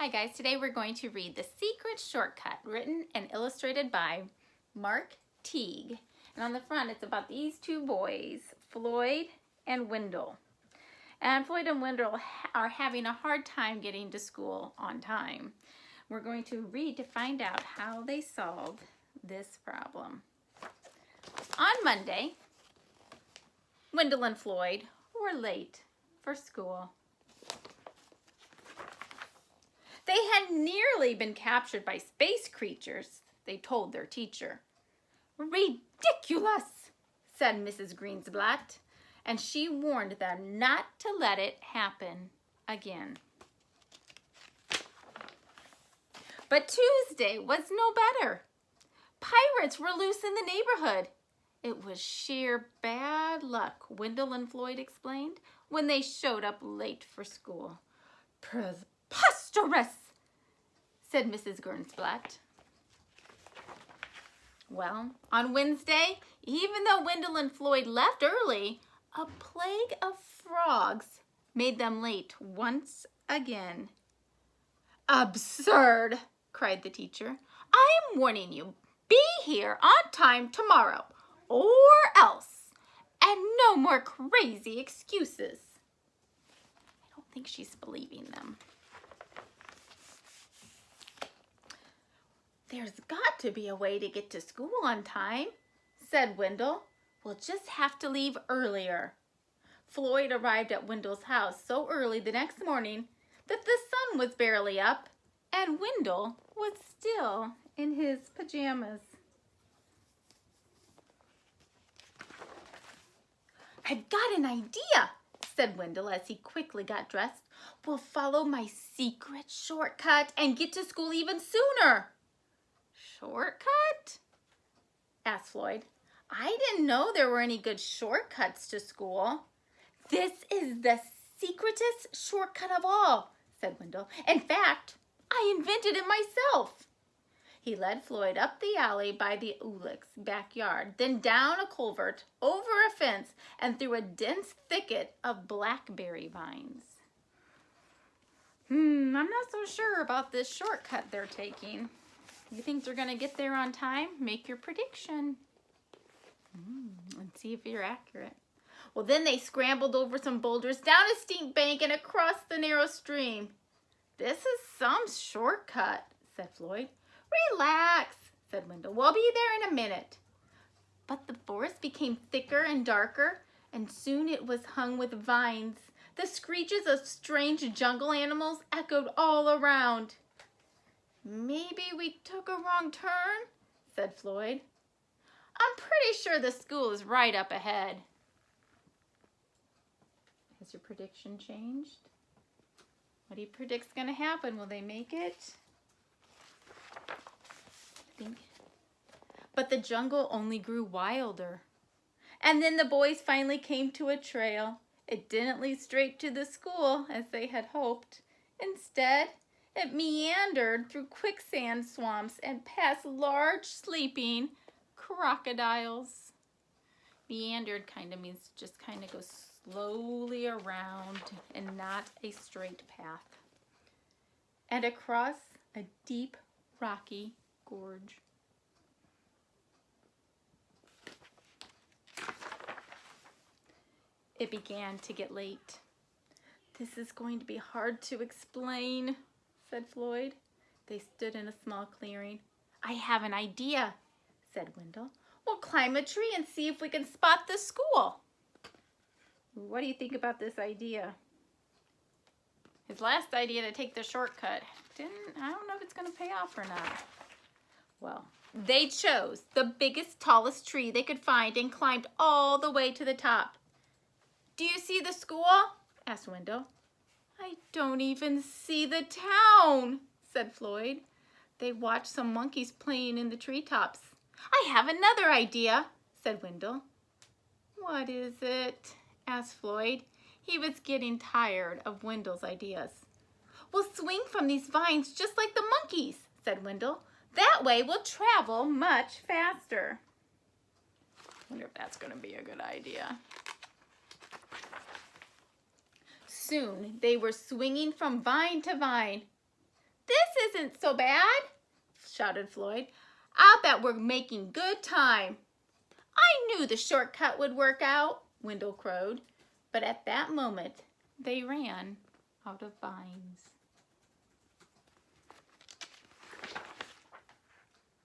Hi guys, today we're going to read The Secret Shortcut, written and illustrated by Mark Teague. And on the front it's about these two boys, Floyd and Wendell. And Floyd and Wendell are having a hard time getting to school on time. We're going to read to find out how they solve this problem. On Monday, Wendell and Floyd were late for school. They had nearly been captured by space creatures, they told their teacher. Ridiculous, said Mrs. Greensblatt, and she warned them not to let it happen again. But Tuesday was no better. Pirates were loose in the neighborhood. It was sheer bad luck, Wendell and Floyd explained, when they showed up late for school. Preposterous, said Mrs. Greensblatt. Well, on Wednesday, even though Wendell and Floyd left early, a plague of frogs made them late once again. Absurd, cried the teacher. I'm warning you, be here on time tomorrow, or else, and no more crazy excuses. I don't think she's believing them. There's got to be a way to get to school on time, said Wendell. We'll just have to leave earlier. Floyd arrived at Wendell's house so early the next morning that the sun was barely up and Wendell was still in his pajamas. I've got an idea, said Wendell as he quickly got dressed. We'll follow my secret shortcut and get to school even sooner. Shortcut? Asked Floyd. I didn't know there were any good shortcuts to school. This is the secretest shortcut of all, said Wendell. In fact, I invented it myself. He led Floyd up the alley by the Ulick's backyard, then down a culvert, over a fence, and through a dense thicket of blackberry vines. I'm not so sure about this shortcut they're taking. You think they're going to get there on time? Make your prediction. And see if you're accurate. Well, then they scrambled over some boulders, down a steep bank, and across the narrow stream. This is some shortcut, said Floyd. Relax, said Wendell. We'll be there in a minute. But the forest became thicker and darker, and soon it was hung with vines. The screeches of strange jungle animals echoed all around. Maybe we took a wrong turn, said Floyd. I'm pretty sure the school is right up ahead. Has your prediction changed? What do you predict's going to happen? Will they make it? But the jungle only grew wilder. And then the boys finally came to a trail. It didn't lead straight to the school as they had hoped. Instead, it meandered through quicksand swamps and past large sleeping crocodiles. Meandered kind of means just kind of go slowly around and not a straight path. And across a deep, rocky gorge. It began to get late. This is going to be hard to explain, said Floyd. They stood in a small clearing. I have an idea, said Wendell. We'll climb a tree and see if we can spot the school. What do you think about this idea? His last idea to take the shortcut I don't know if it's going to pay off or not. Well, they chose the biggest, tallest tree they could find and climbed all the way to the top. Do you see the school? Asked Wendell. I don't even see the town, said Floyd. They watched some monkeys playing in the treetops. I have another idea, said Wendell. What is it? Asked Floyd. He was getting tired of Wendell's ideas. We'll swing from these vines just like the monkeys, said Wendell. That way we'll travel much faster. Wonder if that's going to be a good idea. Soon they were swinging from vine to vine. isn't so bad, shouted Floyd. I'll bet we're making good time. I knew the shortcut would work out, Wendell crowed. But at that moment, they ran out of vines.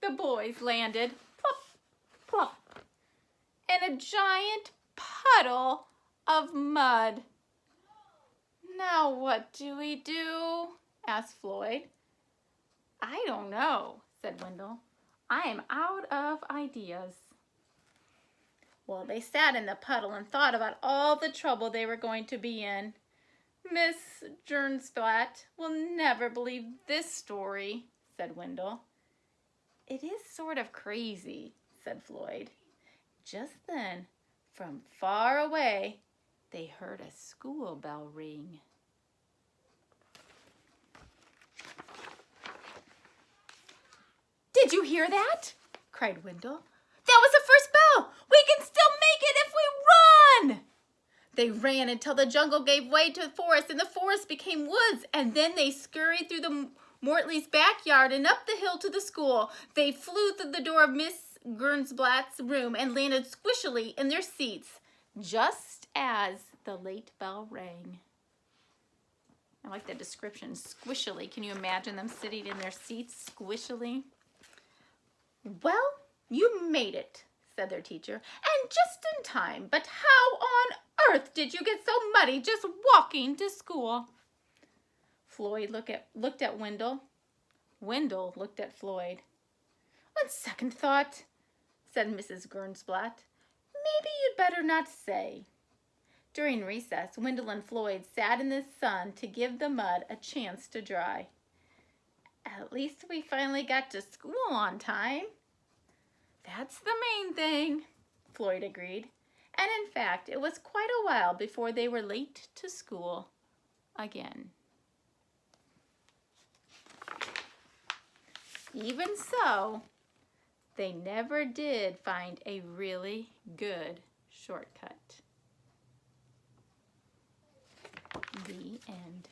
The boys landed, plop, plop, in a giant puddle of mud. Now what do we do? Asked Floyd. I don't know, said Wendell. I am out of ideas. Well, they sat in the puddle and thought about all the trouble they were going to be in. Miss Jernsplat will never believe this story, said Wendell. It is sort of crazy, said Floyd. Just then, from far away, they heard a school bell ring. Did you hear that? Cried Wendell. That was the first bell! We can still make it if we run! They ran until the jungle gave way to the forest and the forest became woods, and then they scurried through the Mortley's backyard and up the hill to the school. They flew through the door of Miss Gernsblatt's room and landed squishily in their seats, just as the late bell rang. I like that description, squishily. Can you imagine them sitting in their seats squishily? Well, you made it, said their teacher, and just in time. But how on earth did you get so muddy just walking to school? Floyd looked at Wendell. Wendell looked at Floyd. On second thought, said Mrs. Gernsblatt, maybe you'd better not say. During recess, Wendell and Floyd sat in the sun to give the mud a chance to dry. At least we finally got to school on time. That's the main thing, Floyd agreed. And in fact, it was quite a while before they were late to school again. Even so, they never did find a really good shortcut. The end.